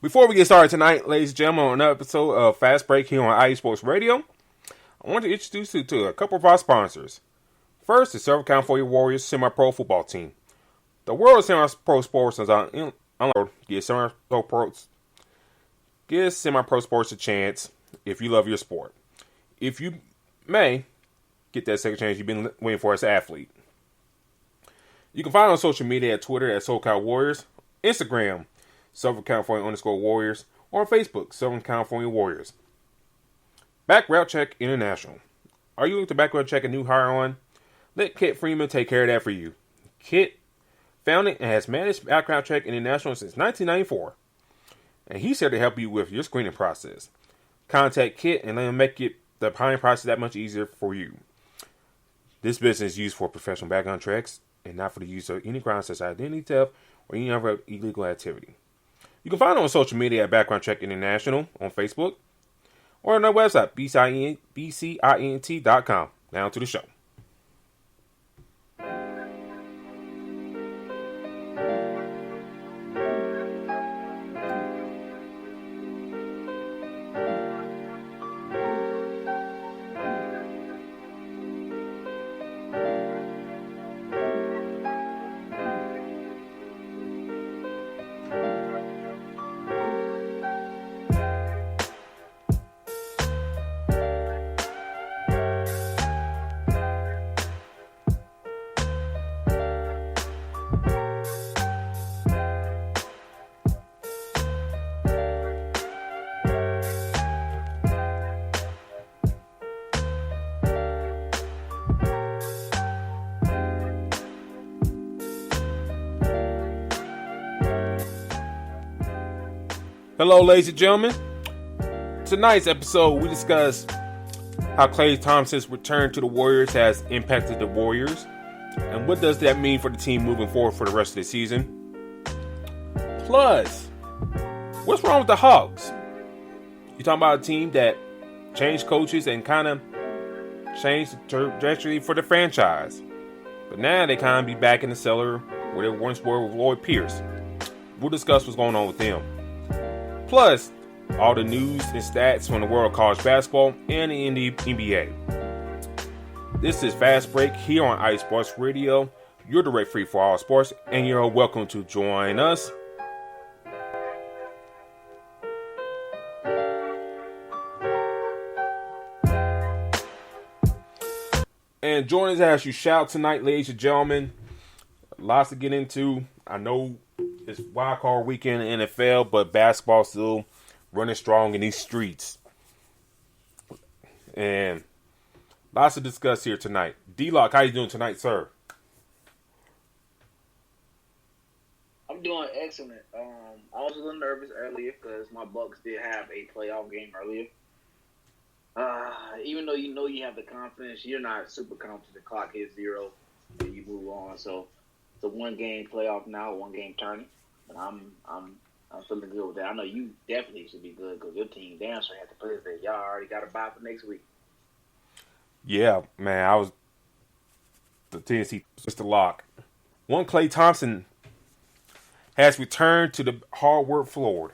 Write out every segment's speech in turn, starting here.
Before we get started tonight, ladies and gentlemen, on another episode of Fast Break here on IE Sports Radio, I want to introduce you to a couple of our sponsors. First, the Southern California Warriors semi-pro football team. The world of semi-pro sports is on give semi-pro sports a chance if you love your sport. If you may, get that second chance you've been waiting for as an athlete. You can find on social media at Twitter at SoCal Warriors, Instagram, Southern California _Warriors, or on Facebook, Southern California Warriors. Background Check International. Are you looking to background check a new hire on? Let Kit Freeman take care of that for you. Kit founded and has managed Background Check International since 1994. And he's here to help you with your screening process. Contact Kit and let him make the hiring process that much easier for you. This business is used for professional background checks and not for the use of any crimes such as identity theft or any other illegal activity. You can find it on social media at Background Check International on Facebook or on our website, bcint.com. Now to the show. Hello, ladies and gentlemen. Tonight's episode, we discuss how Klay Thompson's return to the Warriors has impacted the Warriors, and what does that mean for the team moving forward for the rest of the season. Plus, what's wrong with the Hawks? You're talking about a team that changed coaches and kind of changed the trajectory for the franchise, but now they kind of be back in the cellar where they once were with Lloyd Pierce. We'll discuss what's going on with them. Plus, all the news and stats from the world of college basketball and the NBA. This is Fast Break here on IE Sports Radio, your direct free for all sports, and you're welcome to join us. And join us as you shout tonight, ladies and gentlemen. Lots to get into. I know it's wild card weekend in the NFL, but basketball still running strong in these streets. And lots to discuss here tonight. D-Lock, how you doing tonight, sir? I'm doing excellent. I was a little nervous earlier because my Bucks did have a playoff game earlier. Even though you know you have the confidence, you're not super confident. The clock hits 0 and you move on. So it's a one-game playoff now, one-game tourney. And I'm feeling good with that. I know you definitely should be good because your team damn sure had to play today. Y'all already got a bye for next week. Yeah, man, I was the Tennessee Mr. Lock. One Klay Thompson has returned to the hard work floor,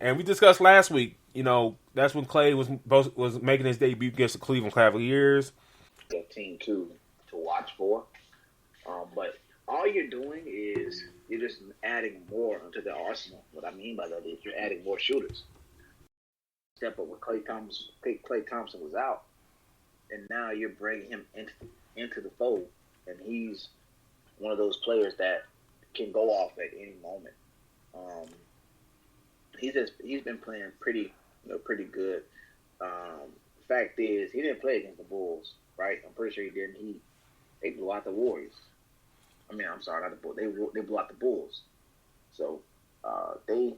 and we discussed last week. You know, that's when Klay was making his debut against the Cleveland Cavaliers. A team to watch for, but all you're doing is you're just adding more onto the arsenal. What I mean by that is you're adding more shooters. Step up when Klay Thompson was out, and now you're bringing him into the fold, and he's one of those players that can go off at any moment. He's been playing pretty good. Fact is, he didn't play against the Bulls, right? I'm pretty sure he didn't. They blew out the Warriors. I mean, I'm sorry, not the Bulls. They blew out the Bulls. So they,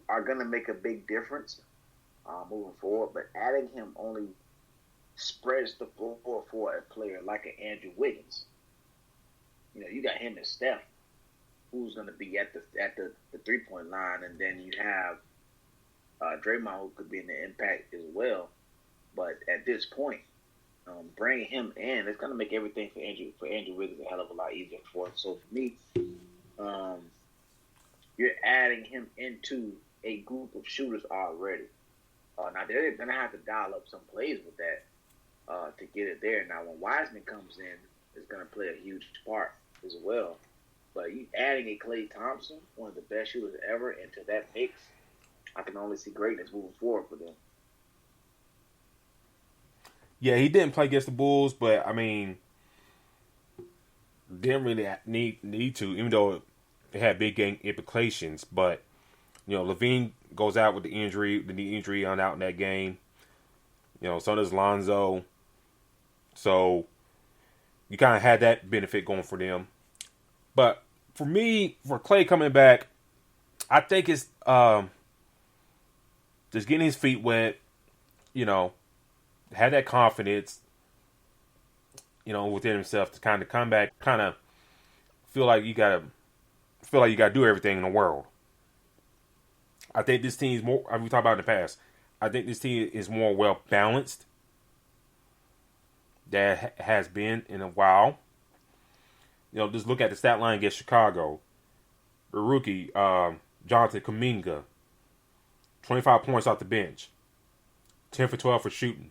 are going to make a big difference moving forward. But adding him only spreads the floor for a player like an Andrew Wiggins. You got him and Steph, who's going to be at the 3-point line, and then you have Draymond, who could be in the impact as well. But at this point, bringing him in, it's going to make everything for Andrew Wiggins a hell of a lot easier for him. So for me, you're adding adding him into a group of shooters already. Now they're gonna have to dial up some plays with that to get it there. Now when Wiseman comes in, it's gonna play a huge part as well. But you adding a Klay Thompson, one of the best shooters ever, into that mix, I can only see greatness moving forward for them. Yeah, he didn't play against the Bulls, but I mean, didn't really need to, even though it had big game implications. But Levine goes out with the knee injury out in that game. So does Lonzo. So you kind of had that benefit going for them. But for me, for Klay coming back, I think it's just getting his feet wet. Had that confidence, within himself to kind of come back, kind of feel like you gotta do everything in the world. I think this team is more. We talked about in the past. I think this team is more well balanced than has been in a while. Just look at the stat line against Chicago. The rookie, Jonathan Kuminga, 25 points off the bench, 10 for 12 for shooting.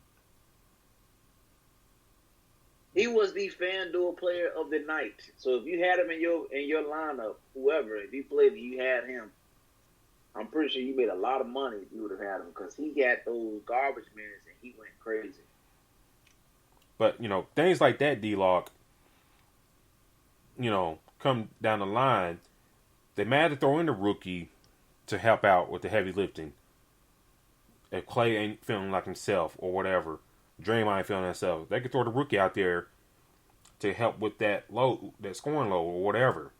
He was the FanDuel player of the night. So if you had him in your lineup, whoever, if you played and you had him, I'm pretty sure you made a lot of money if you would have had him because he got those garbage minutes and he went crazy. But, things like that, D-Lock, come down the line, they might have to throw in the rookie to help out with the heavy lifting. If Klay ain't feeling like himself or whatever, Draymond ain't feeling himself, they could throw the rookie out there to help with that load, that scoring load or whatever.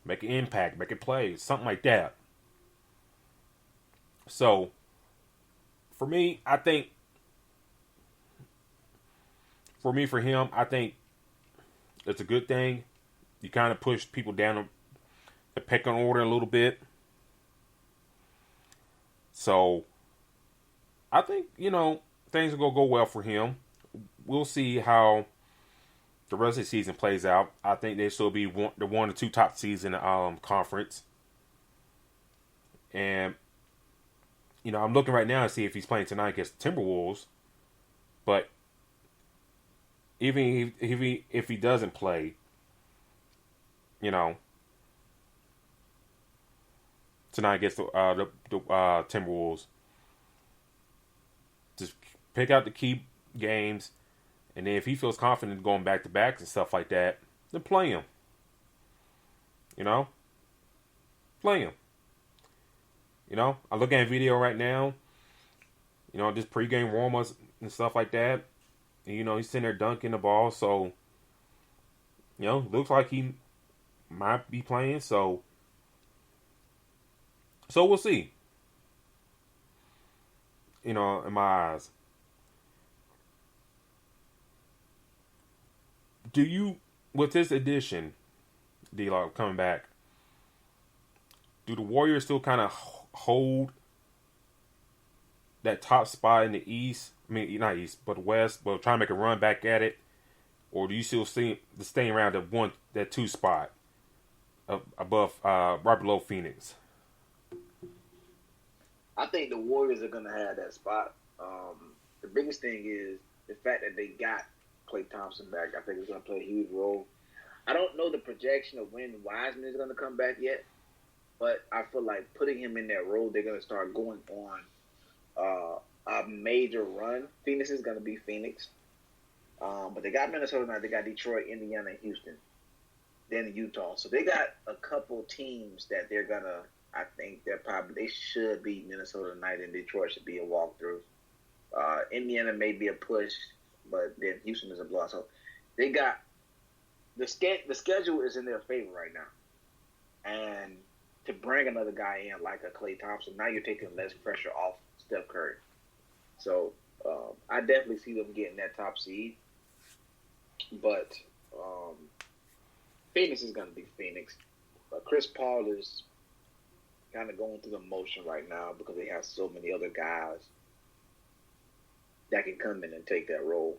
Make an impact, make it play, something like that. So, for me, I think, for him, I think it's a good thing. You kind of push people down the pecking order a little bit. So, I think, things are going to go well for him. We'll see how the rest of the season plays out. I think they still be the 1 or 2 top seeds in the conference. And, I'm looking right now to see if he's playing tonight against the Timberwolves. But even if he doesn't play, tonight against the Timberwolves, just pick out the key games, and then if he feels confident going back to backs and stuff like that, then play him. Play him. I'm looking at a video right now. Just pregame warm-ups and stuff like that. And, he's sitting there dunking the ball, so looks like he might be playing. So we'll see. In my eyes. Do you, with this addition, D-Lock coming back, do the Warriors still kind of hold that top spot in the East? I mean, not East, but West, but try to make a run back at it? Or do you still see the staying around that 2 spot above, right below Phoenix? I think the Warriors are going to have that spot. The biggest thing is the fact that they got Klay Thompson back. I think it's going to play a huge role. I don't know the projection of when Wiseman is going to come back yet, but I feel like putting him in that role, they're going to start going on a major run. Phoenix is going to be Phoenix. But they got Minnesota now. They got Detroit, Indiana, and Houston. Then Utah. So they got a couple teams that they're going to, I think they should beat Minnesota tonight, and Detroit should be a walkthrough. Indiana may be a push, but then Houston is a blowout. So they got the schedule is in their favor right now, and to bring another guy in like a Klay Thompson, now you're taking less pressure off Steph Curry. So I definitely see them getting that top seed, but Phoenix is going to be Phoenix. Chris Paul is kind of going through the motion right now because they have so many other guys that can come in and take that role.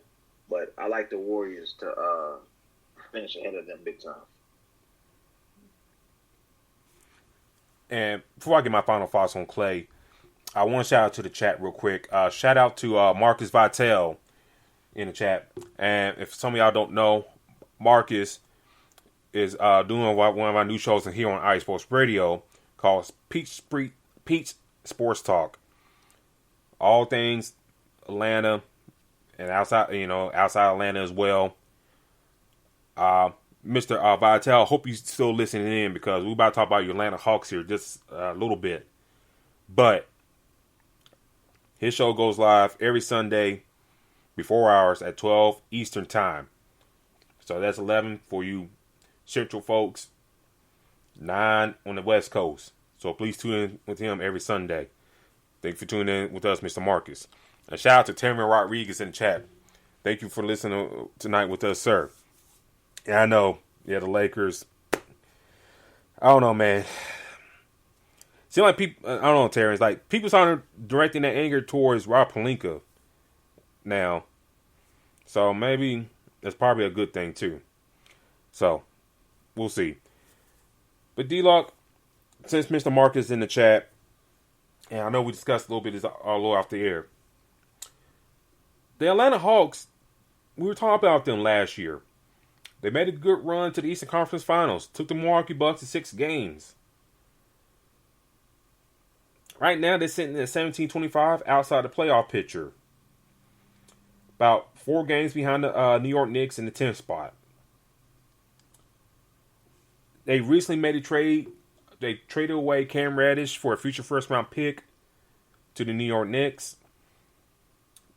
But I like the Warriors to finish ahead of them big time. And before I get my final thoughts on Klay, I want to shout out to the chat real quick. Shout out to Marcus Vitale in the chat. And if some of y'all don't know, Marcus is doing one of our new shows here on iSports Radio called Peach Sports Talk. All things Atlanta and outside Atlanta as well. Mr. Vitale, hope you still listening in because we're about to talk about your Atlanta Hawks here just a little bit. But his show goes live every Sunday before hours at 12 Eastern Time. So that's 11 for you Central folks, 9 on the West Coast. So please tune in with him every Sunday. Thank you for tuning in with us, Mr. Marcus. And shout out to Tammy Rodriguez in the chat. Thank you for listening tonight with us, sir. Yeah, I know. Yeah, the Lakers. I don't know, man. Seems like people, I don't know, Terrence, like people started directing that anger towards Rob Pelinka now. So maybe that's probably a good thing too. So we'll see. But D-Lock, since Mr. Marcus is in the chat, and I know we discussed a little bit all off the air. The Atlanta Hawks, we were talking about them last year. They made a good run to the Eastern Conference Finals. Took the Milwaukee Bucks to 6 games. Right now, they're sitting at 17-25 outside the playoff picture. About 4 games behind the New York Knicks in the 10th spot. They recently made a trade. They traded away Cam Reddish for a future first-round pick to the New York Knicks.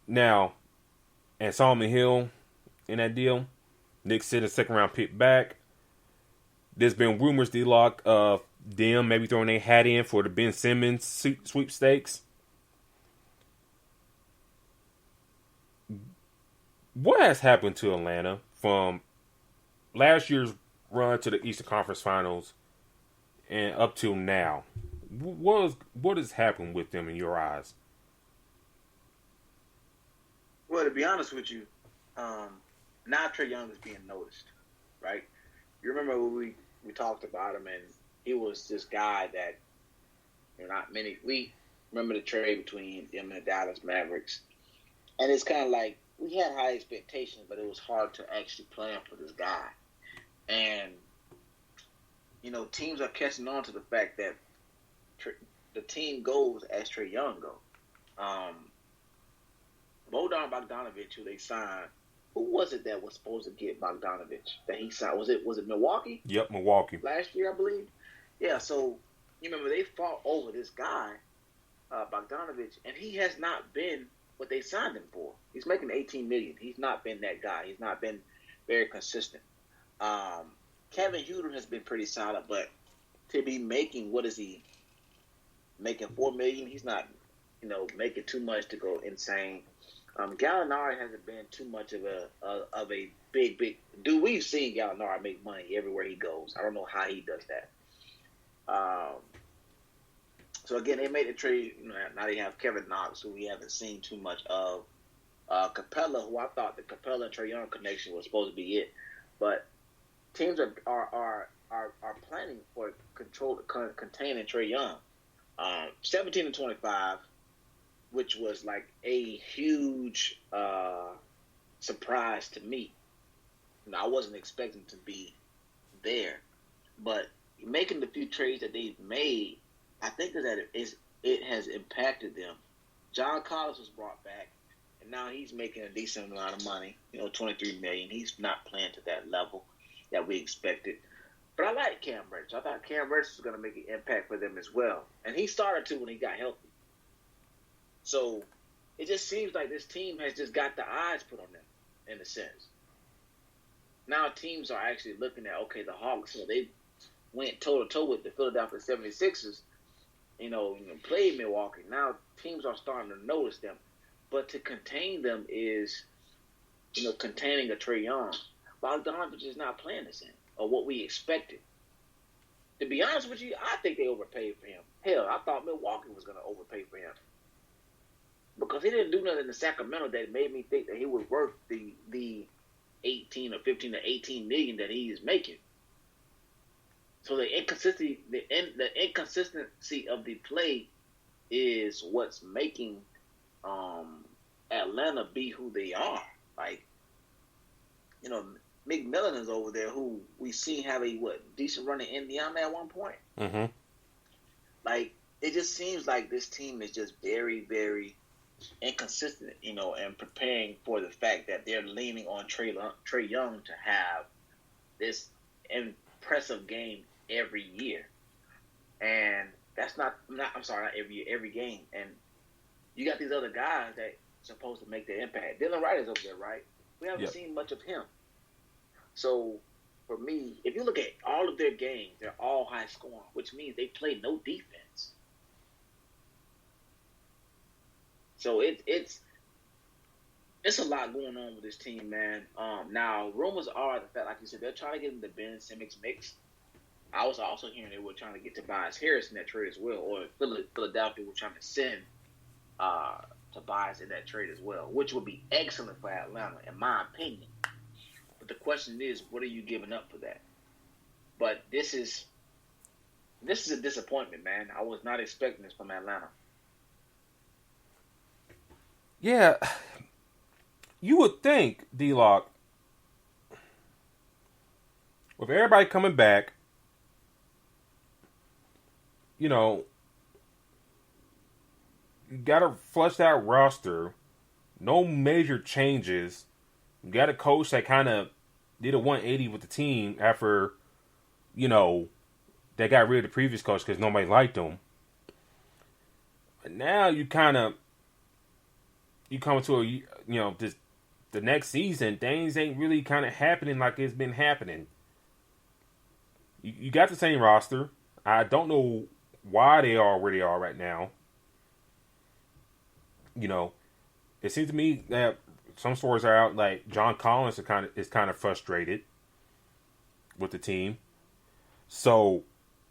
Now, and Solomon Hill in that deal. Knicks sent a second-round pick back. There's been rumors, D-Lock, of them maybe throwing their hat in for the Ben Simmons sweepstakes. What has happened to Atlanta from last year's run to the Eastern Conference Finals and up till now? What has happened with them in your eyes? Well, to be honest with you, now Trae Young is being noticed, right? You remember when we talked about him, and he was this guy that, we remember the trade between him and the Dallas Mavericks. And it's kind of like, we had high expectations, but it was hard to actually plan for this guy. And, teams are catching on to the fact that the team goes as Trae Young goes. Bojan Bogdanovic, who they signed, who was it that was supposed to get Bogdanovic that he signed? Was it Milwaukee? Yep, Milwaukee. Last year, I believe. Yeah, so you remember they fought over this guy, Bogdanovic, and he has not been what they signed him for. He's making $18 million. He's not been that guy. He's not been very consistent. Kevin Huerter has been pretty solid, but to be making, what is he making, $4 million? He's not, making too much to go insane. Gallinari hasn't been too much of a big dude. We've seen Gallinari make money everywhere he goes. I don't know how he does that. So again, they made the trade. Now they have Kevin Knox, who we haven't seen too much of. Capella, who I thought the Capella and Trae Young connection was supposed to be it, but teams are planning for containing Trae Young. 17-25. Which was like a huge surprise to me. I wasn't expecting to be there, but making the few trades that they've made, I think that it has impacted them. John Collins was brought back, and now he's making a decent amount of money. $23 million. He's not playing to that level that we expected. But I like Cam Reddish. I thought Cam Reddish was going to make an impact for them as well, and he started to when he got healthy. So it just seems like this team has just got the eyes put on them, in a sense. Now teams are actually looking at, okay, the Hawks, they went toe-to-toe with the Philadelphia 76ers, played Milwaukee. Now teams are starting to notice them. But to contain them is, containing a Trae Young. Bogdanovic is not playing the same, or what we expected. To be honest with you, I think they overpaid for him. Hell, I thought Milwaukee was going to overpay for him. Because he didn't do nothing in Sacramento that made me think that he was worth the 18 or 15 or 18 million that he is making. So the inconsistency of the play is what's making Atlanta be who they are. Like, McMillan is over there, who we seen have a decent run in Indiana at one point. Mm-hmm. Like, it just seems like this team is just very, very inconsistent, and preparing for the fact that they're leaning on Trae Young to have this impressive game every year. And that's not every year, every game. And you got these other guys that are supposed to make their impact. Dylan Wright is over there, right? We haven't seen much of him. So, for me, if you look at all of their games, they're all high scoring, which means they play no defense. So it's a lot going on with this team, man. Now, rumors are the fact, like you said, they're trying to get into the Ben Simmons mix. I was also hearing they were trying to get Tobias Harris in that trade as well, or Philadelphia were trying to send Tobias in that trade as well, which would be excellent for Atlanta, in my opinion. But the question is, what are you giving up for that? But this is a disappointment, man. I was not expecting this from Atlanta. Yeah, you would think, D-Lock, with everybody coming back, you got a flushed out roster, no major changes. You got a coach that kind of did a 180 with the team after, they got rid of the previous coach because nobody liked him. But now you come to the next season, things ain't really kind of happening like it's been happening. You got the same roster. I don't know why they are where they are right now. It seems to me that some stories are out like John Collins is kind of frustrated with the team. So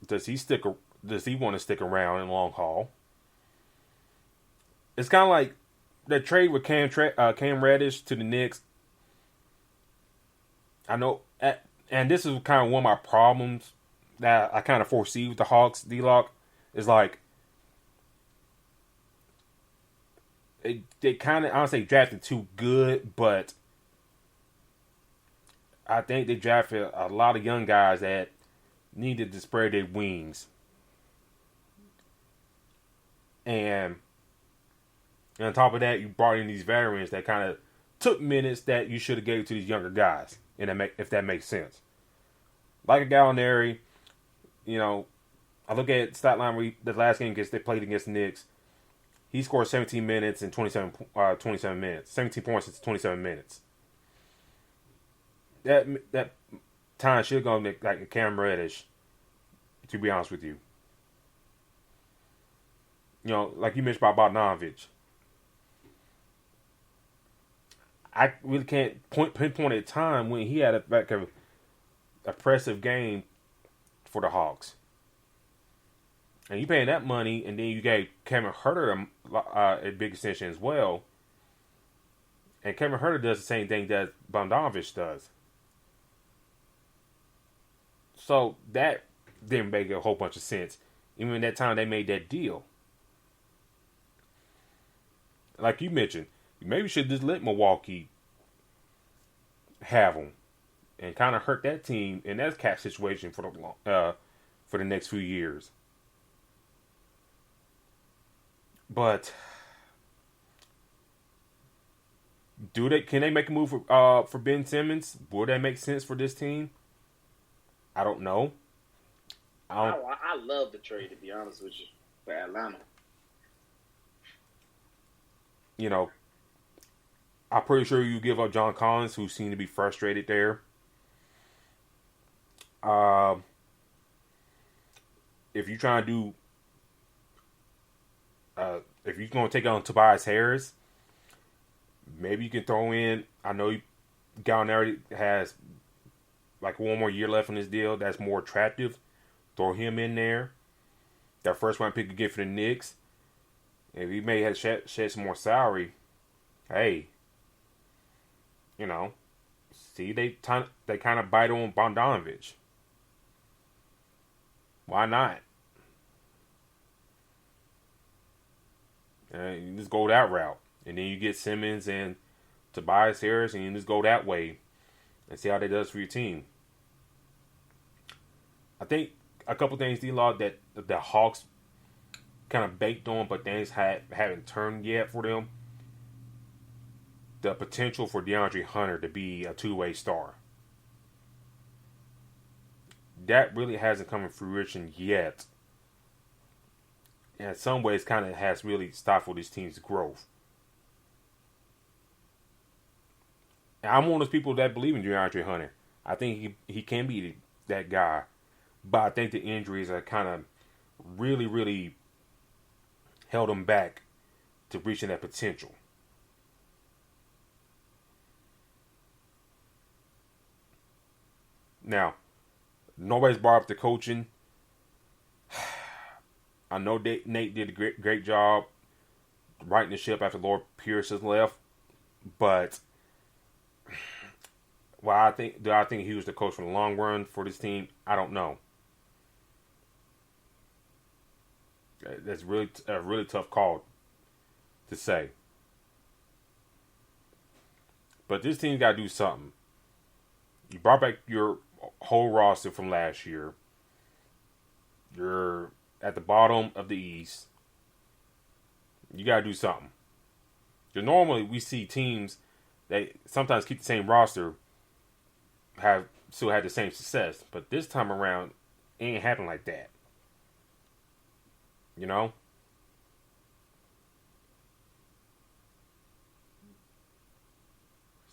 does he want to stick around in the long haul? It's kind of like that trade with Cam Reddish to the Knicks. I know, and this is kind of one of my problems that I kind of foresee with the Hawks, D-Lock, is like they kind of, I don't say drafted too good, but I think they drafted a lot of young guys that needed to spread their wings. And on top of that, you brought in these veterans that kind of took minutes that you should have gave to these younger guys, if that makes sense. Like a Gallinari, I look at stat line the last game they played against the Knicks. He scored 17 minutes in 27 minutes. 17 points in 27 minutes. That time should have gone to like Cam Reddish, to be honest with you. Like you mentioned about Bogdanovich. I really can't pinpoint a time when he had a impressive game for the Hawks. And you paying that money, and then you gave Kevin Huerter a big extension as well. And Kevin Huerter does the same thing that Bogdanovich does. So that didn't make a whole bunch of sense. Even at that time they made that deal. Like you mentioned, you maybe should just let Milwaukee have them and kind of hurt that team in that cap situation for the next few years. But can they make a move for Ben Simmons? Would that make sense for this team? I don't know. I love the trade, to be honest with you, for Atlanta. I'm pretty sure you give up John Collins, who seemed to be frustrated there. If you're trying to do, if you're going to take on Tobias Harris, maybe you can throw in. I know Gallinari has like one more year left on his deal. That's more attractive. Throw him in there. That first round pick you get for the Knicks. If he may have shed some more salary, hey, see they kind of bite on Bogdanovich. Why not? You just go that route. And then you get Simmons and Tobias Harris, and you just go that way and see how that does for your team. I think a couple things, D-Law, that the Hawks kind of baked on, but things haven't turned yet for them. The potential for DeAndre Hunter to be a two-way star. That really hasn't come to fruition yet. And in some ways, kind of has really stifled this team's growth. And I'm one of those people that believe in DeAndre Hunter. I think he can be that guy. But I think the injuries are kind of really, really held him back to reaching that potential. Now, nobody's brought up the coaching. I know Nate did a great job righting the ship after Lord Pierce has left, but do I think he was the coach for the long run for this team? I don't know. That's really a really tough call to say. But this team got to do something. You brought back your whole roster from last year. You're at the bottom of the East. You got to do something. Because normally we see teams that sometimes keep the same roster still had the same success. But this time around, it ain't happen like that. You know?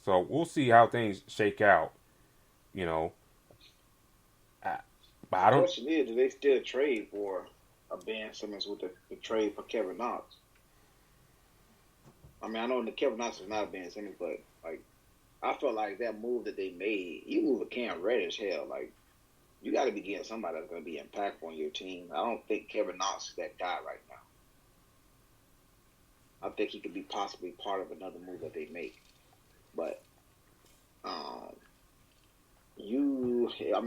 So we'll see how things shake out. You know? But I don't. The question is, do they still trade for a Ben Simmons with the trade for Kevin Knox? I mean, I know the Kevin Knox is not Ben Simmons, but like, I felt like that move that they made, you move a Cam Reddish, hell, like, you got to be getting somebody that's going to be impactful on your team. I don't think Kevin Knox is that guy right now. I think he could be possibly part of another move that they make. But,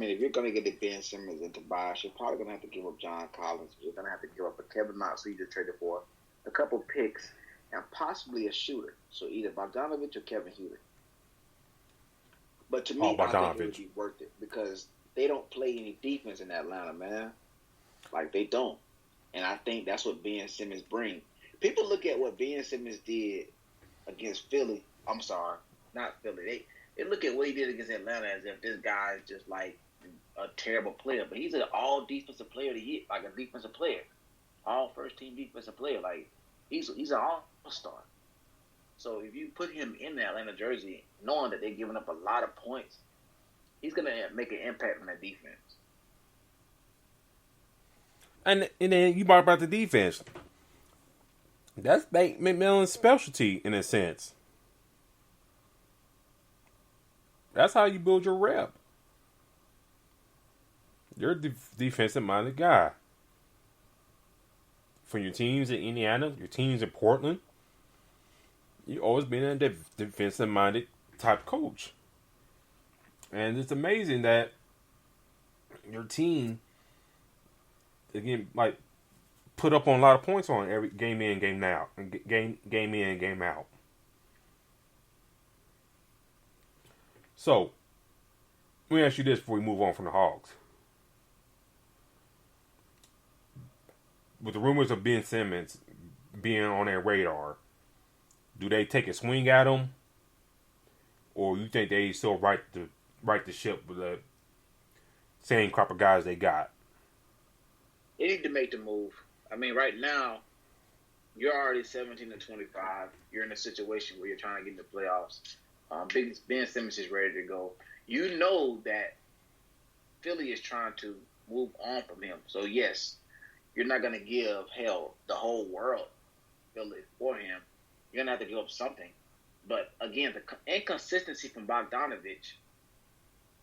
if you're going to get the Ben Simmons and Tobias, you're probably going to have to give up John Collins. You're going to have to give up a Kevin Knox who you just traded for, a couple picks, and possibly a shooter. So either Bogdanovich or Kevin Huerter. But to me, I think it would be worth it because they don't play any defense in Atlanta, man. Like, they don't. And I think that's what Ben Simmons brings. People look at what Ben Simmons did against Philly. I'm sorry, not Philly. They look at what he did against Atlanta as if this guy is just like a terrible player. But he's an all defensive player of the year, like a defensive player. All first team defensive player. Like, he's an all-star. So if you put him in the Atlanta jersey, knowing that they're giving up a lot of points, he's going to make an impact on that defense. And then you brought about the defense. That's Nate McMillan's specialty in a sense. That's how you build your rep. You're a defensive-minded guy. For your teams in Indiana, your teams in Portland, you've always been a defensive-minded type coach. And it's amazing that your team, again, like, put up on a lot of points on every game in, game out. Game in, game out. So, let me ask you this before we move on from the Hogs. With the rumors of Ben Simmons being on their radar, do they take a swing at him? Or you think they still right the ship with the same crop of guys they got? They need to make the move. I mean, right now, you're already 17-25. You're in a situation where you're trying to get in the playoffs. Ben Simmons is ready to go. You know that Philly is trying to move on from him. So, yes, you're not going to give, the whole world Philly for him. You're going to have to give up something. But, again, the inconsistency from Bogdanovich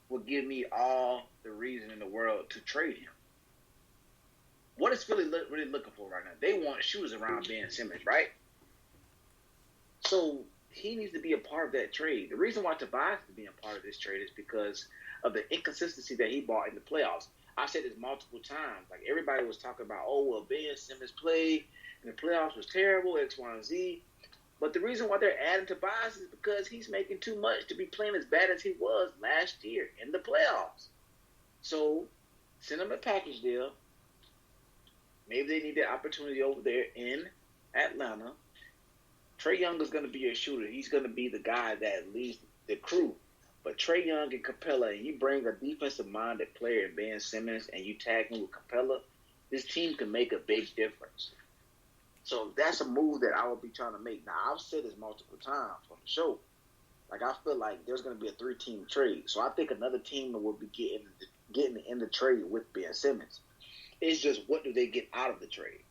will give me all the reason in the world to trade him. What is Philly really looking for right now? They want shooters around Ben Simmons, right? So he needs to be a part of that trade. The reason why Tobias is being a part of this trade is because of the inconsistency that he brought in the playoffs. I said this multiple times. Like everybody was talking about, oh well, Ben Simmons played in the playoffs was terrible, X, Y, and Z. But the reason why they're adding Tobias is because he's making too much to be playing as bad as he was last year in the playoffs. So send him a package deal. Maybe they need the opportunity over there in Atlanta. Trae Young is going to be a shooter. He's going to be the guy that leads the crew. But Trae Young and Capella, and you bring a defensive-minded player in Ben Simmons and you tag him with Capella, this team can make a big difference. So that's a move that I will be trying to make. Now, I've said this multiple times on the show. Like, I feel like there's going to be a 3-team trade. So I think another team will be getting in the trade with Ben Simmons. It's just what do they get out of the trade?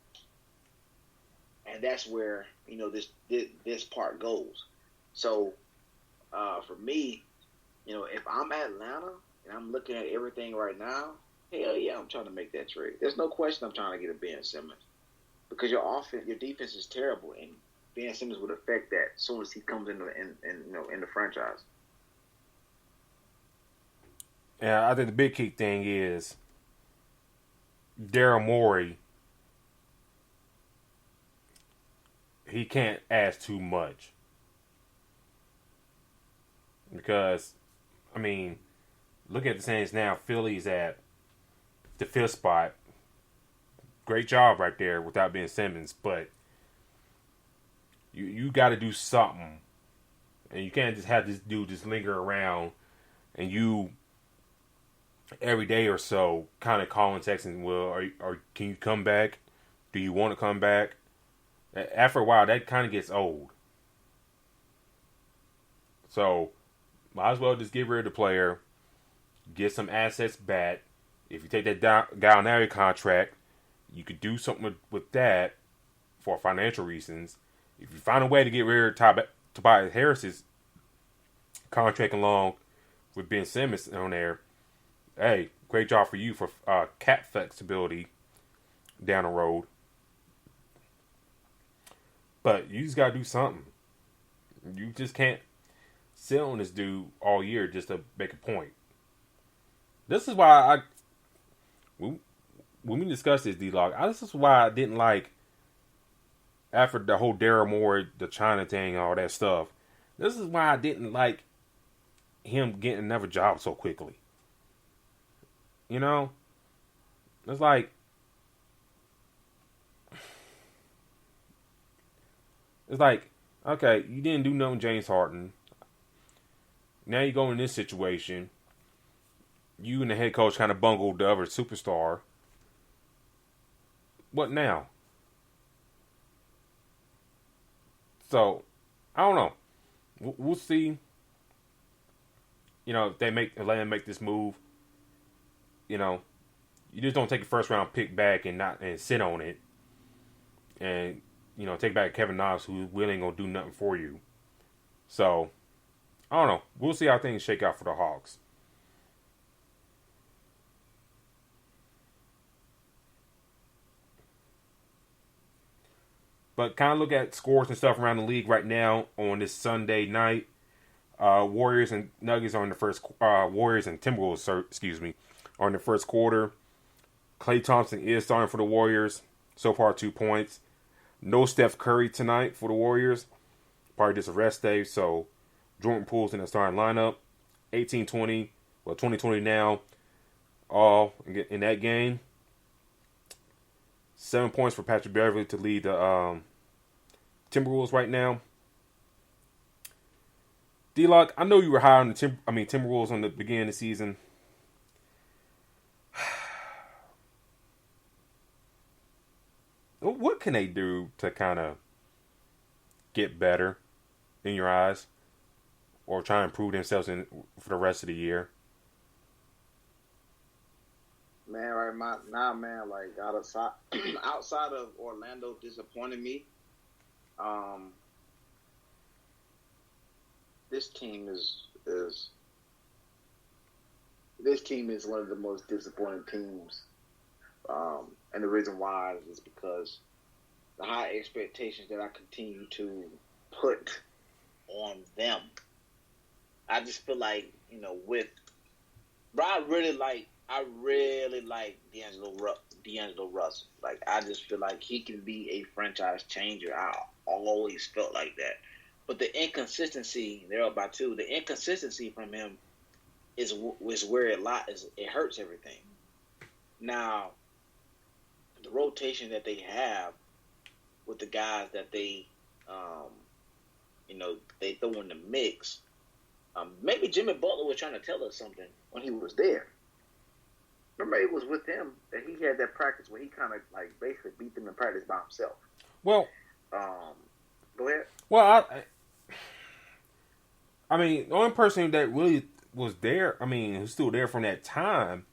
And that's where, this part goes. So, for me, if I'm Atlanta and I'm looking at everything right now, hell yeah, I'm trying to make that trade. There's no question I'm trying to get a Ben Simmons. Because your defense is terrible, and Ben Simmons would affect that as soon as he comes in the franchise. Yeah, I think the big key thing is Daryl Morey. He can't ask too much because, look at the Saints now. Philly's at the 5th spot. Great job right there without Ben Simmons, but you got to do something, and you can't just have this dude just linger around, and you every day or so kind of calling, texting, well, can you come back? Do you want to come back? After a while, that kind of gets old. So, might as well just get rid of the player, get some assets back. If you take that Gallinari contract, you could do something with that for financial reasons. If you find a way to get rid of Tobias Harris's contract along with Ben Simmons on there, hey, great job for you for cap flexibility down the road. But you just got to do something. You just can't sit on this dude all year just to make a point. This is why when we discussed this, D-Log, this is why I didn't like, after the whole Daryl Morey, the China thing, all that stuff, this is why I didn't like him getting another job so quickly. It's like, okay, you didn't do nothing, James Harden. Now you go in this situation. You and the head coach kind of bungled the other superstar. What now? So, I don't know. We'll see. If they let him make this move. You just don't take a first round pick back and sit on it. And take back Kevin Knox, who really ain't gonna do nothing for you. So, I don't know. We'll see how things shake out for the Hawks. But kind of look at scores and stuff around the league right now on this Sunday night. Warriors and Nuggets are in the first. Warriors and Timberwolves, are in the first quarter. Klay Thompson is starting for the Warriors. So far, 2 points. No Steph Curry tonight for the Warriors. Probably just a rest day. So Jordan Poole's in the starting lineup. 18-20. Well, 20-20 now. All in that game. 7 points for Patrick Beverley to lead the Timberwolves right now. D-Lock, I know you were high on the Timberwolves on the beginning of the season. What can they do to kind of get better in your eyes, or try and improve themselves for the rest of the year? Man, right now, man, like outside of Orlando disappointing me, this team is one of the most disappointing teams. And the reason why is because the high expectations that I continue to put on them. I just feel like, I really like I really like D'Angelo Russell. Like, I just feel like he can be a franchise changer. I always felt like that. But the inconsistency, they're up by 2. The inconsistency from him is where it hurts everything. Now, the rotation that they have with the guys that they they throw in the mix. Maybe Jimmy Butler was trying to tell us something when he was there. Remember, it was with him that he had that practice where he kind of like basically beat them in practice by himself. Well, go ahead. Well, I mean, the only person that really was there, I mean, who's still there from that time,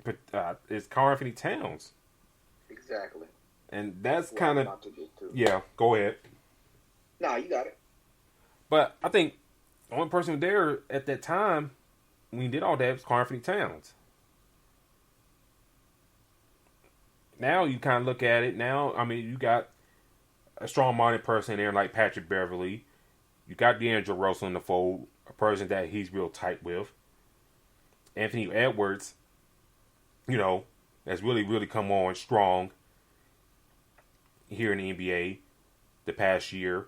but is Karl Anthony Towns. Exactly. And that's kind of, yeah. Go ahead. No, you got it. But I think the only person there at that time when he did all that was Karl Anthony Towns. Now you kind of look at it. Now, I mean, you got a strong-minded person there like Patrick Beverly. You got D'Angelo Russell in the fold, a person that he's real tight with. Anthony Edwards, has really, really come on strong here in the NBA the past year.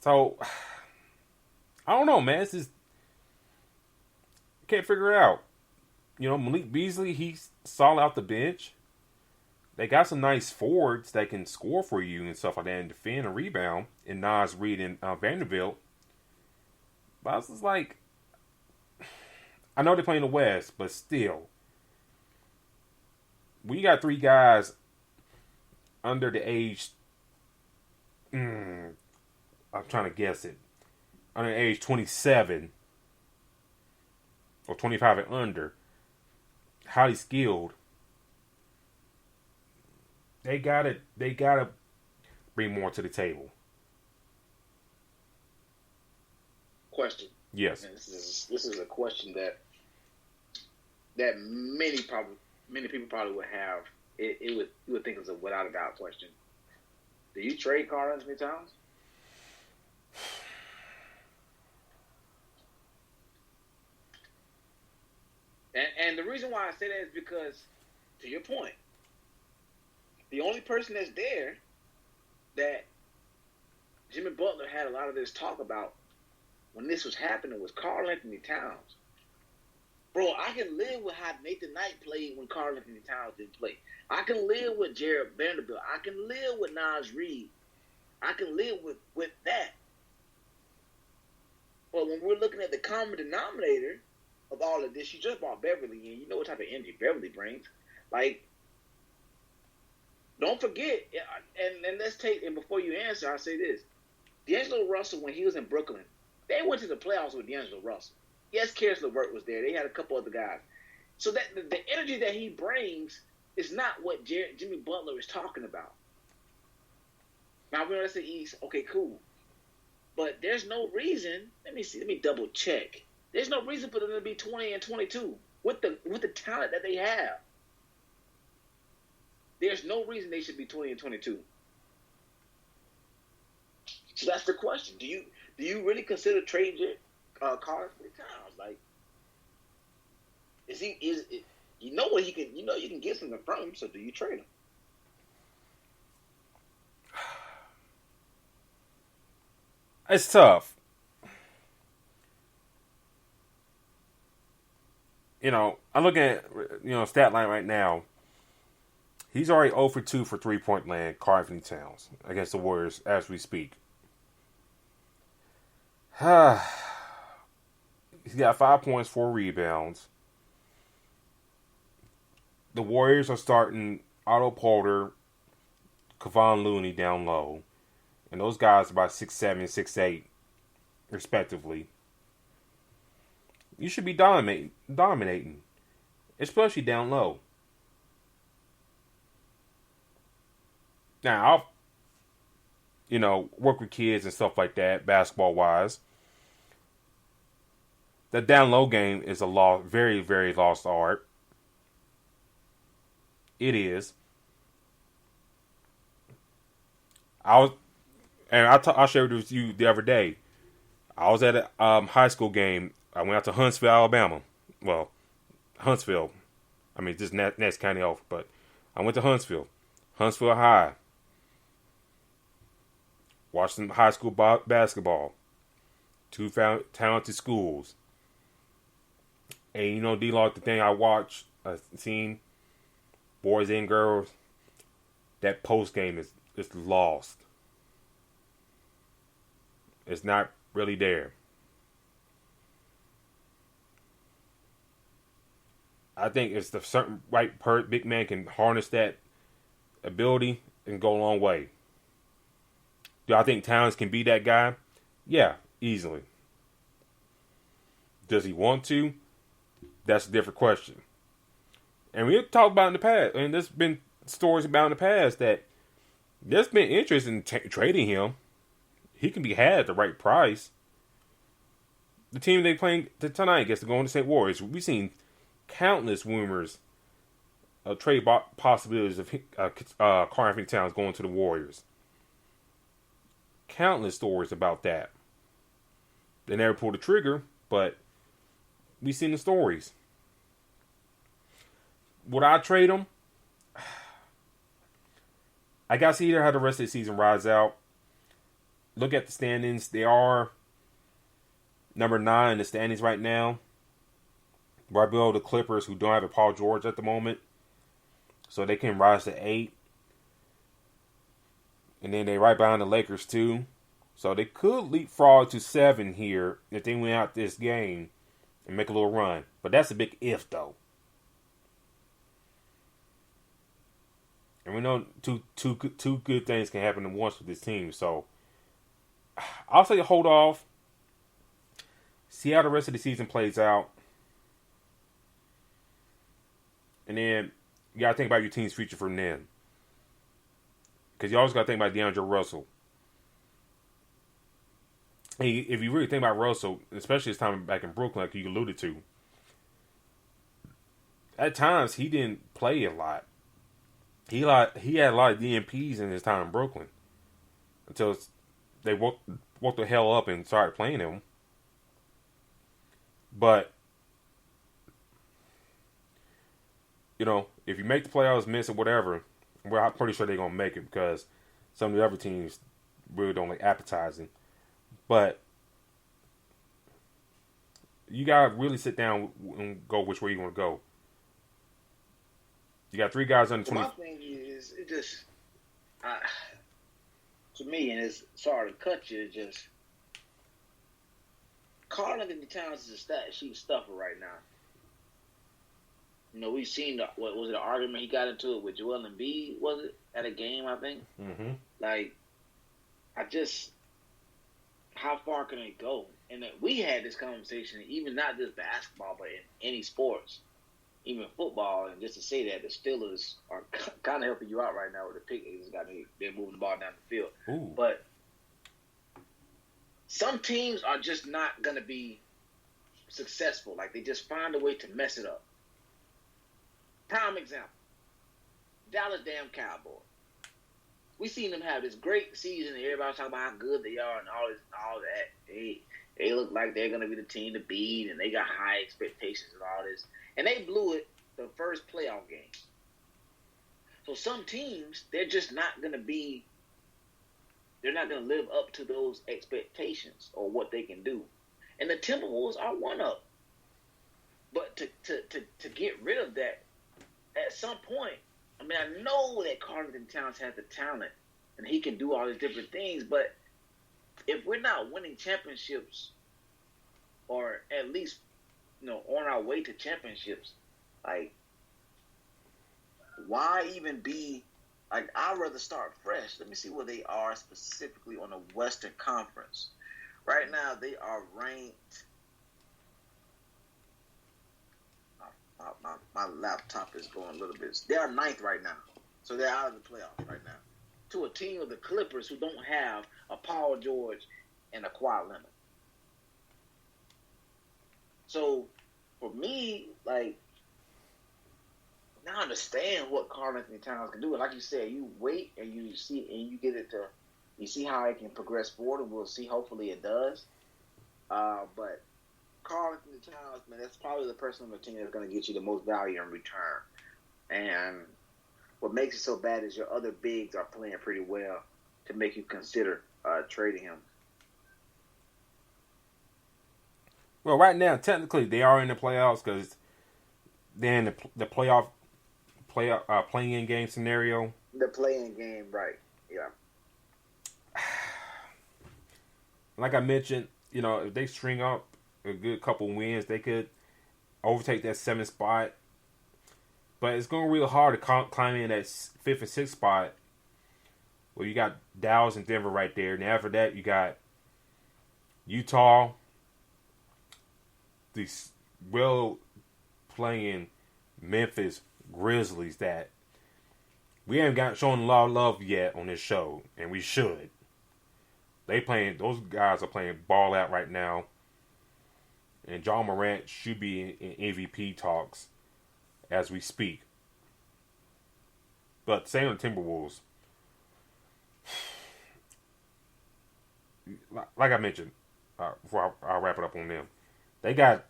So, I don't know, man. It's just, can't figure it out. Malik Beasley, he's solid out the bench. They got some nice forwards that can score for you and stuff like that and defend and rebound in Nas Reed and Vanderbilt. But I was just like, I know they're playing the West, but still. We got 3 guys under the age, I'm trying to guess it, under the age 27 or 25 and under, highly skilled. They gotta bring more to the table. Question. Yes. And this is a question that many people probably would have. You would think it's a without a doubt question. Do you trade Karl Anthony Towns? And the reason why I say that is because, to your point, the only person that's there that Jimmy Butler had a lot of this talk about when this was happening was Karl Anthony Towns. Bro, I can live with how Nathan Knight played when Karl Anthony Towns didn't play. I can live with Jared Vanderbilt. I can live with Nas Reed. I can live with that. But when we're looking at the common denominator of all of this, you just brought Beverly in. You know what type of energy Beverly brings. Like, don't forget, and let's take, and before you answer, I'll say this. D'Angelo Russell, when he was in Brooklyn, they went to the playoffs with D'Angelo Russell. Yes, Karis LeVert was there. They had a couple other guys. So that the energy that he brings is not what Jimmy Butler is talking about. Now, we know that's the East. Okay, cool. But there's no reason, let me double check. There's no reason for them to be 20 and 22 with the talent that they have. There's no reason they should be 20 and 22. So that's the question. Do you really consider trading Karl Anthony Towns? Like, you know what he can? You know you can get something from him. So do you trade him? It's tough. I'm looking at stat line right now. He's already 0 for 2 for 3-point land, Karl Anthony Towns, against the Warriors as we speak. He's got 5 points, 4 rebounds. The Warriors are starting Otto Porter, Kevon Looney down low. And those guys are about 6'7", 6'8", respectively. You should be dominating, especially down low. Now, I'll, work with kids and stuff like that, basketball-wise. The down low game is a very, very lost art. It is. I'll share it with you the other day. I was at a high school game. I went out to Huntsville, Alabama. Well, Huntsville. I mean, just next county over, but I went to Huntsville High. Watched some high school basketball. Two talented schools. And you know, D-Log, the thing I've seen, boys and girls, that post game is lost. It's not really there. I think it's the certain right big man can harness that ability and go a long way. Do I think Towns can be that guy? Yeah, easily. Does he want to? That's a different question. And we have talked about in the past, and there's been stories about in the past that there's been interest in trading him. He can be had at the right price. The team they playing tonight gets to go on the St. Warriors. We've seen countless rumors of trade possibilities of Karl-Anthony Towns going to the Warriors. Countless stories about that. They never pulled the trigger, but we've seen the stories. Would I trade him? I got to see how the rest of the season rides out. Look at the standings. They are number 9 in the standings right now. Right below the Clippers, who don't have a Paul George at the moment. So they can rise to 8. And then they right behind the Lakers too. So they could leapfrog to 7 here if they win out this game and make a little run. But that's a big if though. And we know two good things can happen at once with this team. So I'll say hold off. See how the rest of the season plays out. And then you got to think about your team's future from then. Because you always got to think about DeAndre Russell. And if you really think about Russell, especially his time back in Brooklyn, like you alluded to, at times he didn't play a lot. He had a lot of DNPs in his time in Brooklyn. Until they woke the hell up and started playing him. But, you know, if you make the playoffs, miss or whatever, well, I'm pretty sure they're going to make it because some of the other teams really don't like appetizing. But you got to really sit down and go which way you want to go. You got 3 guys under 20. My thing is, it just, to me, and it's sorry to cut you, it's just, Karl-Anthony Towns is a stat sheet stuffer right now. You know, we've seen, what was it, an argument he got into it with Joel Embiid, was it? At a game, I think. Mm-hmm. Like, how far can it go? And we had this conversation, even not just basketball, but in any sports, even football, and just to say that the Steelers are kind of helping you out right now with the pick. They're moving the ball down the field. Ooh. But some teams are just not going to be successful. Like, they just find a way to mess it up. Prime example, Dallas damn Cowboys. We seen them have this great season, and everybody's talking about how good they are and all that. They look like they're going to be the team to beat, and they got high expectations and all this. And they blew it the first playoff game. So some teams, they're just not going to live up to those expectations or what they can do. And the Timberwolves are one of them. But to get rid of that, at some point, I mean, I know that Karl-Anthony Towns has the talent and he can do all these different things, but if we're not winning championships or at least, you know, on our way to championships, like, why even be, like, I'd rather start fresh. Let me see where they are specifically on the Western Conference. Right now, they are ranked. My laptop is going a little bit. They are 9th right now. So they're out of the playoffs right now. To a team of the Clippers who don't have a Paul George and a Kawhi Leonard. So, for me, like, now I understand what Karl-Anthony Towns can do. And like you said, you wait and you see, and you see how it can progress forward, and we'll see. Hopefully it does. But Karl Anthony Towns, man, that's probably the person on the team that's going to get you the most value in return. And what makes it so bad is your other bigs are playing pretty well to make you consider trading him. Well, right now, technically, they are in the playoffs because they're in the playing game scenario. The playing game, right? Yeah. Like I mentioned, if they string up a good couple wins, they could overtake that 7th spot. But it's going to be really hard to climb in that 5th and 6th spot. Well, you got Dallas and Denver right there. And after that, you got Utah. These well playing Memphis Grizzlies that we haven't shown a lot of love yet on this show, and we should. Those guys are playing ball out right now, and John Morant should be in MVP talks as we speak. But same on Timberwolves. Like I mentioned, before I'll wrap it up on them. They got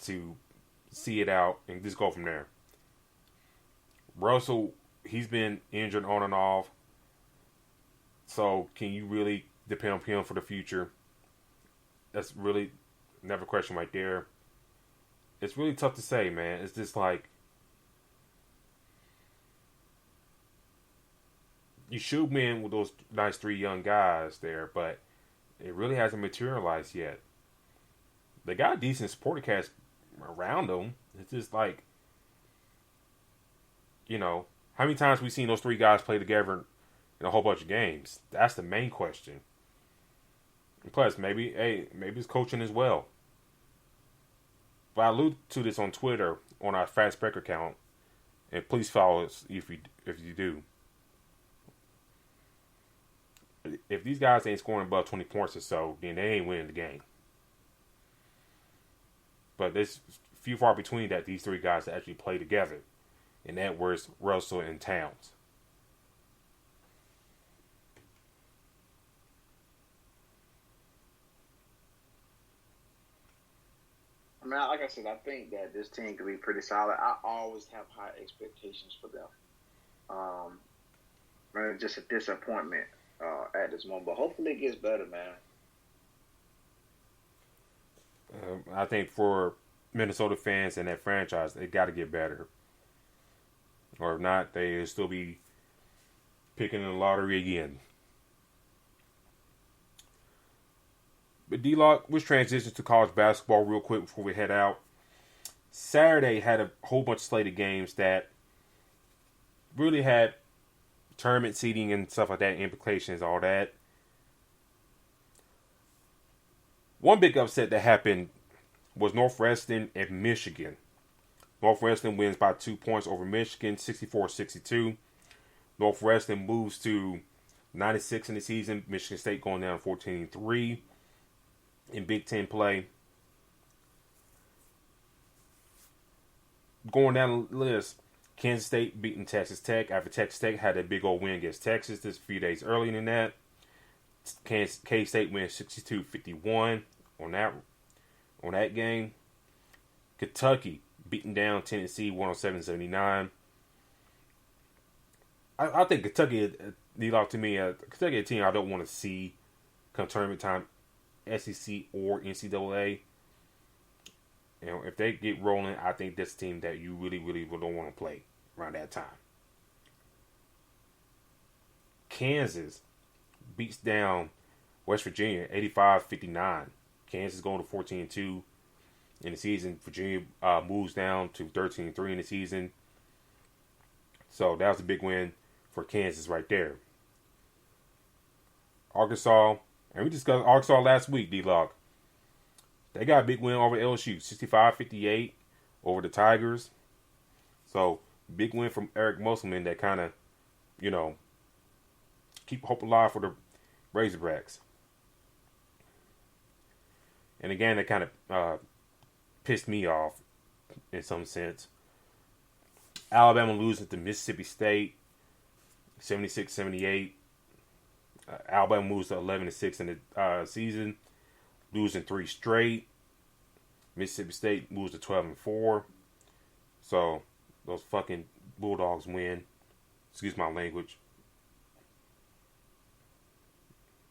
to see it out and just go from there. Russell, he's been injured on and off. So can you really depend on him for the future? That's really another question right there. It's really tough to say, man. It's just like you should win with those nice 3 young guys there, but it really hasn't materialized yet. They got a decent supporting cast around them. It's just like, how many times we've seen those 3 guys play together in a whole bunch of games? That's the main question. And plus, maybe it's coaching as well. But I allude to this on Twitter on our Fast Break account, and please follow us if you do. If these guys ain't scoring above 20 points or so, then they ain't winning the game. But there's few far between that these 3 guys actually play together. And that was Russell and Towns. I mean, like I said, I think that this team could be pretty solid. I always have high expectations for them. Just a disappointment at this moment, but hopefully it gets better, man. I think for Minnesota fans and that franchise, they got to get better. Or if not, they'll still be picking in the lottery again. But D-Lock, let's transition to college basketball real quick before we head out. Saturday had a whole bunch of slated games that really had tournament seeding and stuff like that, implications, all that. One big upset that happened was Northwestern and Michigan. Northwestern wins by 2 points over Michigan, 64-62. Northwestern moves to 96 in the season. Michigan State going down 14-3 in Big Ten play. Going down the list, Kansas State beating Texas Tech after Texas Tech had a big old win against Texas this few days earlier than that. K-State wins 62-51 on that game. Kentucky beating down Tennessee 107-79. I think Kentucky, to me, Kentucky a team I don't want to see come tournament time, SEC or NCAA. If they get rolling, I think that's a team that you really, really don't want to play around that time. Kansas beats down West Virginia 85-59. Kansas going to 14-2 in the season. Virginia moves down to 13-3 in the season. So that was a big win for Kansas right there. Arkansas, and we discussed Arkansas last week, D-Lock. They got a big win over LSU, 65-58 over the Tigers. So, big win from Eric Musselman that kind of, keep hope alive for the Razorbacks. And again, that kind of pissed me off in some sense. Alabama losing to Mississippi State, 76-78. Alabama moves to 11-6 in the season. losing 3 straight. Mississippi State moves to 12-4. So those fucking Bulldogs win. Excuse my language.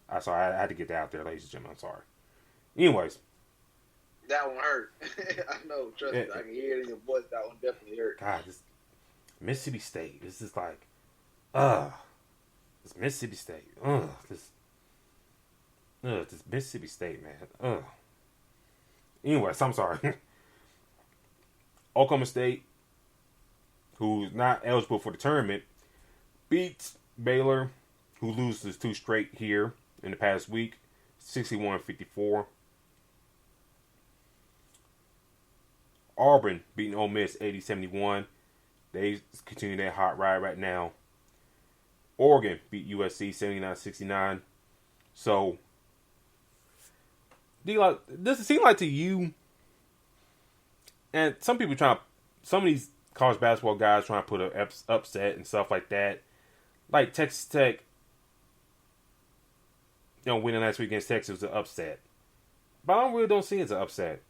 I had to get that out there, ladies and gentlemen. I'm sorry. Anyways. That one hurt. I know. Trust me. I can hear it in your voice. That one definitely hurt. God, this Mississippi State. This is like, this Mississippi State. This Mississippi State, man. Anyways, I'm sorry. Oklahoma State, who's not eligible for the tournament, beats Baylor, who loses 2 straight here in the past week, 61-54. Auburn beating Ole Miss 80-71. They continue their hot ride right now. Oregon beat USC 79-69. So, does it seem like to you, and some people some of these college basketball guys trying to put an upset and stuff like that, like Texas Tech, winning last week against Texas was an upset. But I really don't see it as an upset.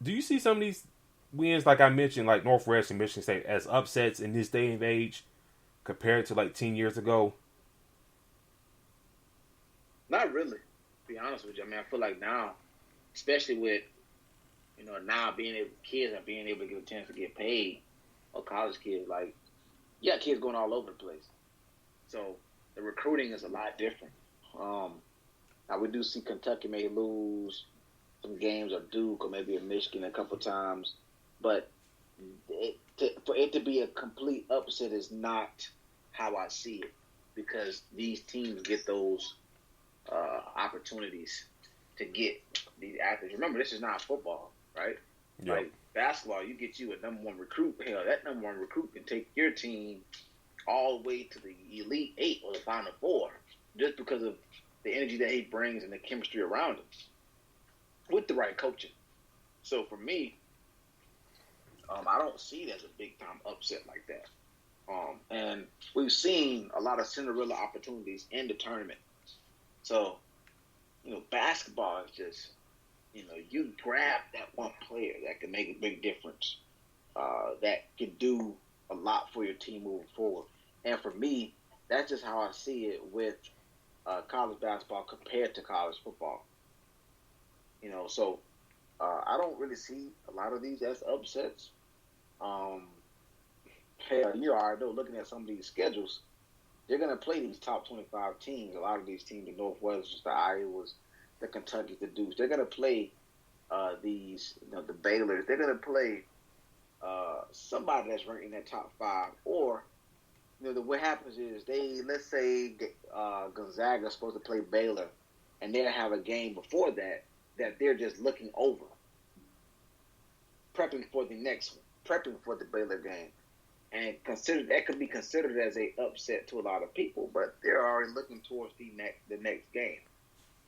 Do you see some of these wins, like I mentioned, like Northwestern, Michigan State, as upsets in this day and age compared to like 10 years ago? Not really, to be honest with you. I mean, I feel like now, especially with, now kids are being able to get a chance to get paid, or college kids, like, you got kids going all over the place. So the recruiting is a lot different. Now we do see Kentucky may lose some games, or Duke, or maybe a Michigan a couple times, but for it to be a complete upset is not how I see it, because these teams get those opportunities to get these athletes. Remember, this is not football, right? Yep. Like basketball, you get you a number 1 recruit. Hell, that number 1 recruit can take your team all the way to the Elite 8 or the Final 4 just because of the energy that he brings and the chemistry around him with the right coaching. So for me, I don't see it as a big-time upset like that. And we've seen a lot of Cinderella opportunities in the tournament. So, basketball is just, you grab that one player that can make a big difference, that can do a lot for your team moving forward. And for me, that's just how I see it with college basketball compared to college football. So I don't really see a lot of these as upsets. Hell, you already know, looking at some of these schedules, they're going to play these top 25 teams. A lot of these teams, the Northwestern, the Iowas, the Kentucky, the Dukes, they're going to play these, the Baylors. They're going to play somebody that's ranked in that top 5. Or, what happens is let's say Gonzaga is supposed to play Baylor, and they'll have a game before that they're just looking over, prepping for the next one, prepping for the Baylor game. And that could be considered as a upset to a lot of people, but they're already looking towards the next game.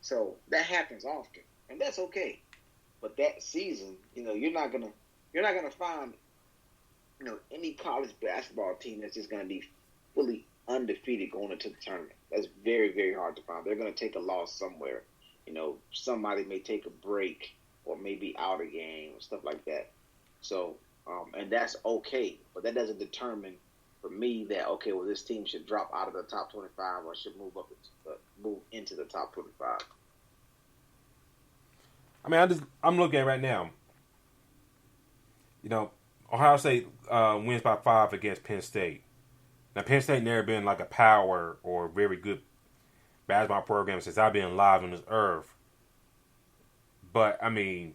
So that happens often, and that's okay. But that season, you're not gonna find, any college basketball team that's just gonna be fully undefeated going into the tournament. That's very, very hard to find. They're gonna take a loss somewhere. Somebody may take a break or maybe out a game or stuff like that. So. And that's okay, but that doesn't determine for me that this team should drop out of the top 25 or should move into the top 25. I mean, I'm looking at it right now. Ohio State wins by 5 against Penn State. Now, Penn State never been like a power or very good basketball program since I've been alive on this earth. But I mean,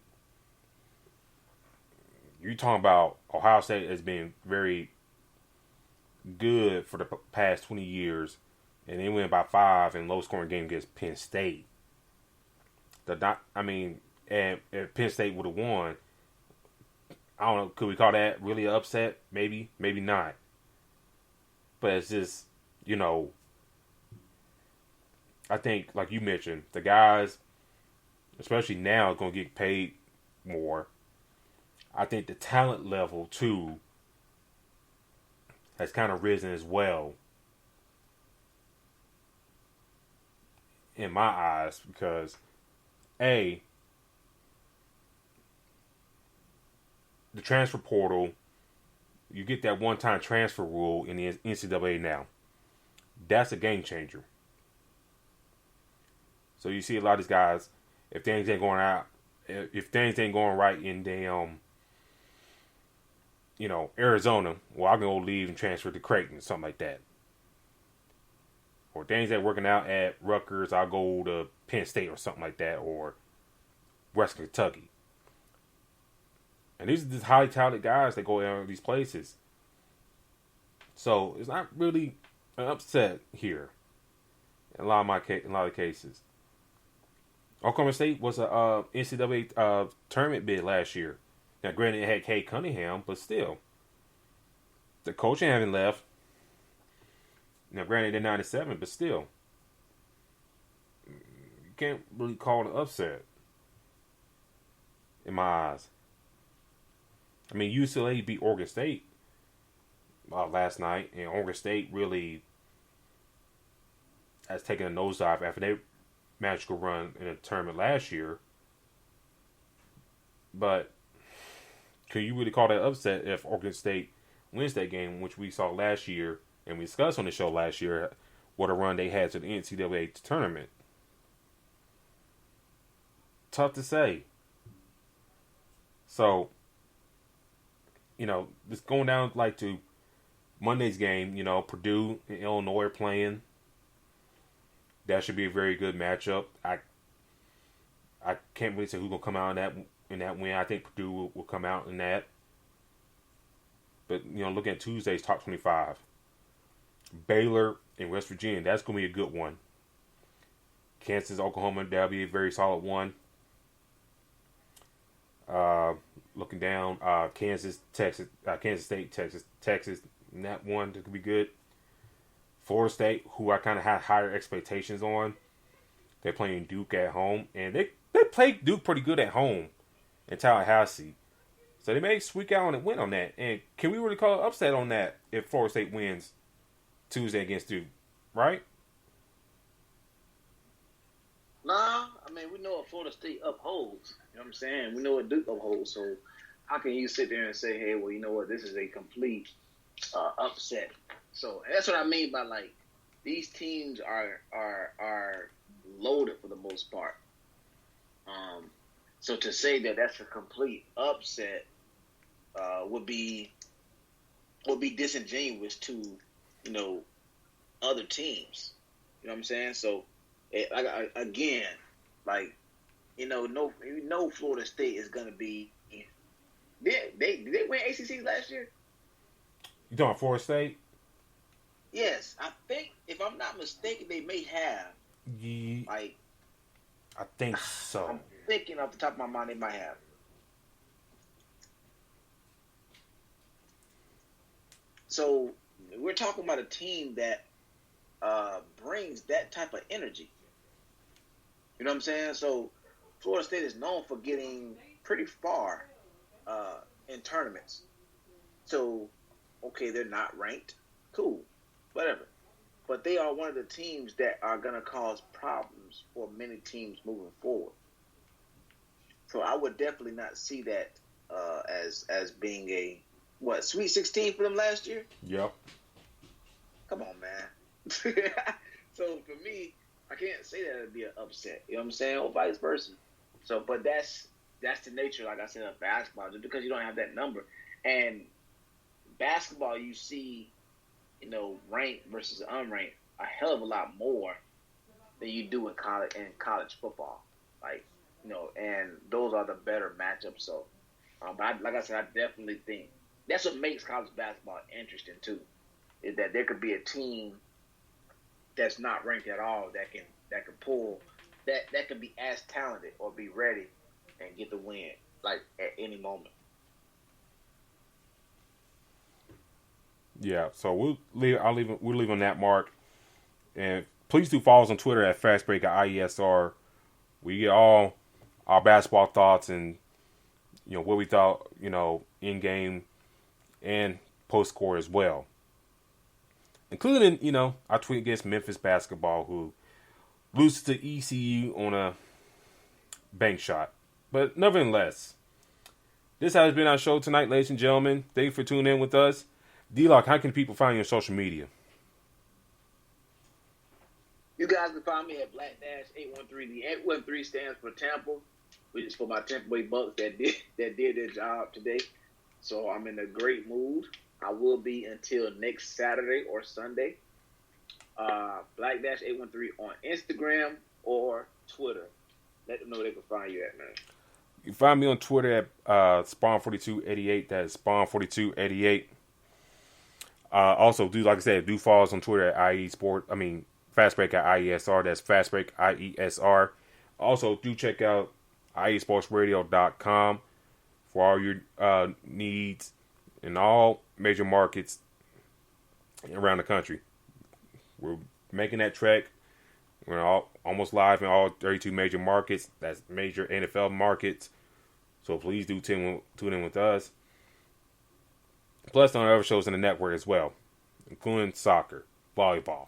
you're talking about Ohio State as being very good for the past 20 years, and they win by 5 in low-scoring game against Penn State. And if Penn State would have won, I don't know, could we call that really an upset? Maybe, maybe not. But it's just, I think, like you mentioned, the guys, especially now, are going to get paid more. I think the talent level, too, has kind of risen as well. in my eyes, because the transfer portal, you get that one-time transfer rule in the NCAA now. That's a game changer. So you see a lot of these guys, if things ain't going right in damn, Arizona, well, I'm going to leave and transfer to Creighton, something like that. Or things ain't working out at Rutgers, I'll go to Penn State or something like that, or Western Kentucky. And these are just highly talented guys that go to these places. So it's not really an upset here in a lot of cases. Oklahoma State was a NCAA tournament bid last year. Now, granted, it had Cade Cunningham, but still, the coaching haven't left. Now, granted, they're 97, but still, you can't really call it an upset in my eyes. I mean, UCLA beat Oregon State last night, and Oregon State really has taken a nosedive after their magical run in a tournament last year. But can you really call that upset if Oregon State wins that game, which we saw last year, and we discussed on the show last year, what a run they had to the NCAA tournament? Tough to say. So, just going down to Monday's game, Purdue and Illinois are playing. That should be a very good matchup. I can't really say who's gonna come out in that win. I think Purdue will come out in that. But looking at Tuesday's top 25, Baylor and West Virginia, that's gonna be a good one. Kansas, Oklahoma, that'll be a very solid one. Looking down, Kansas, Texas, Kansas State, Texas, and that one that could be good. Florida State, who I kind of had higher expectations on, they're playing Duke at home, and they play Duke pretty good at home in Tallahassee. So they may squeak out and win on that. And can we really call it upset on that if Florida State wins Tuesday against Duke, right? Nah, I mean, we know what Florida State upholds. You know what I'm saying? We know what Duke upholds. So how can you sit there and say, hey, well, you know what, this is a complete upset? So that's what I mean by these teams are loaded for the most part. So to say that that's a complete upset would be disingenuous to other teams. You know what I'm saying? So no Florida State is gonna be. Did they win ACCs last year? You talking about Florida State? Yes, I think, if I'm not mistaken, they may have. I think so. I'm thinking off the top of my mind, they might have. So we're talking about a team that brings that type of energy. You know what I'm saying? So Florida State is known for getting pretty far in tournaments. So, okay, they're not ranked. Cool. Whatever. But they are one of the teams that are going to cause problems for many teams moving forward. So I would definitely not see that as being a, Sweet 16 for them last year? Yep. Come on, man. So for me, I can't say that it'd be an upset. You know what I'm saying? Or vice versa. So, but that's the nature, like I said, of basketball, just because you don't have that number. And basketball, you see, ranked versus unranked a hell of a lot more than you do in college football. And those are the better matchups. So, but like I said, I definitely think that's what makes college basketball interesting too, is that there could be a team that's not ranked at all that can pull that can be as talented or be ready and get the win at any moment. Yeah, so we'll leave on that mark, and please do follow us on Twitter at FastBreak@IESR. We get all our basketball thoughts and what we thought in game and post score as well, including our tweet against Memphis basketball, who loses to ECU on a bank shot. But nevertheless, this has been our show tonight, ladies and gentlemen. Thank you for tuning in with us. D-Lock, how can people find you on social media? You guys can find me at Black-813. The 813 stands for Tampa, which is for my Tampa Bay Bucks that did their job today. So I'm in a great mood. I will be until next Saturday or Sunday. Black-813 on Instagram or Twitter. Let them know they can find you at, man. You can find me on Twitter at Spawn4288. That is Spawn4288. Also, like I said, do follow us on Twitter at IE Sport. I mean, Fastbreak at IESR. That's Fastbreak IESR. Also, do check out IESportsRadio.com for all your needs in all major markets around the country. We're making that trek. We're almost live in all 32 major markets. That's major NFL markets. So please do tune in with us. Plus on other shows in the network as well, including soccer, volleyball,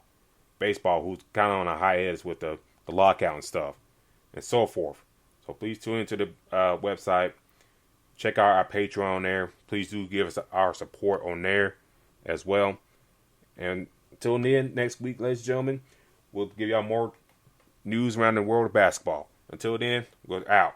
baseball, who's kind of on a hiatus with the lockout and stuff, and so forth. So please tune into the website. Check out our Patreon there. Please do give us our support on there as well. And until then, next week, ladies and gentlemen, we'll give y'all more news around the world of basketball. Until then, we're out.